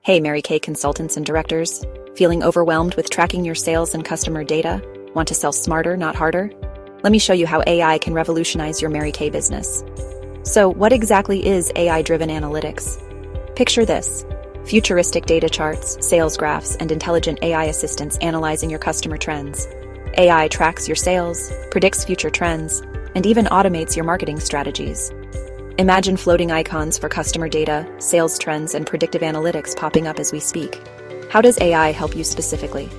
Hey, marykay consultants and directors. Feeling overwhelmed with tracking your sales and customer data? Want to sell smarter, not harder? Let me show you how AI can revolutionize your marykay business. So, what exactly is AI-driven analytics? Picture this: futuristic data charts, sales graphs, and intelligent AI assistants analyzing your customer trends. AI tracks your sales, predicts future trends, and even automates your marketing strategies. Imagine floating icons for customer data, sales trends, and predictive analytics popping up as we speak. How does AI help you specifically?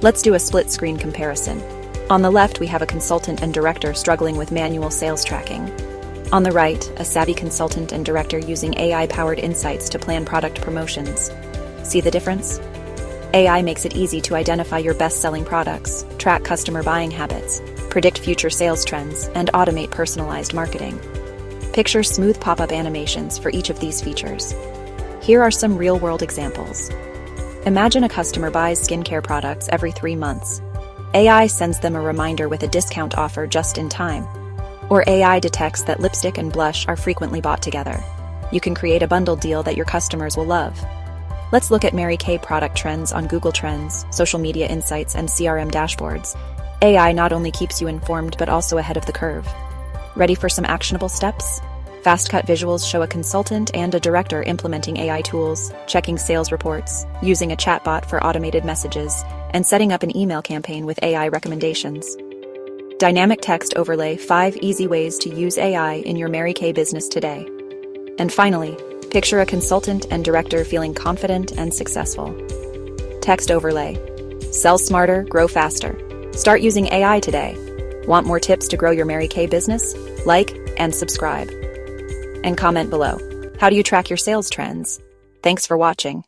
Let's do a split-screen comparison. On the left, we have a consultant and director struggling with manual sales tracking. On the right, a savvy consultant and director using AI-powered insights to plan product promotions. See the difference? AI makes it easy to identify your best-selling products, track customer buying habits, predict future sales trends, and automate personalized marketing. Picture smooth pop-up animations for each of these features. Here are some real-world examples. Imagine a customer buys skincare products every 3 months. AI sends them a reminder with a discount offer just in time. Or AI detects that lipstick and blush are frequently bought together. You can create a bundled deal that your customers will love. Let's look at marykay product trends on Google Trends, social media insights, and CRM dashboards. AI not only keeps you informed but also ahead of the curve. Ready for some actionable steps? Fast-cut visuals show a consultant and a director implementing AI tools, checking sales reports, using a chatbot for automated messages, and setting up an email campaign with AI recommendations. Dynamic text overlay: 5 easy ways to use AI in your marykay business today. And finally, picture a consultant and director feeling confident and successful. Text overlay: sell smarter, grow faster. Start using AI today. Want more tips to grow your marykay business? Like and subscribe. And comment below. How do you track your sales trends? Thanks for watching.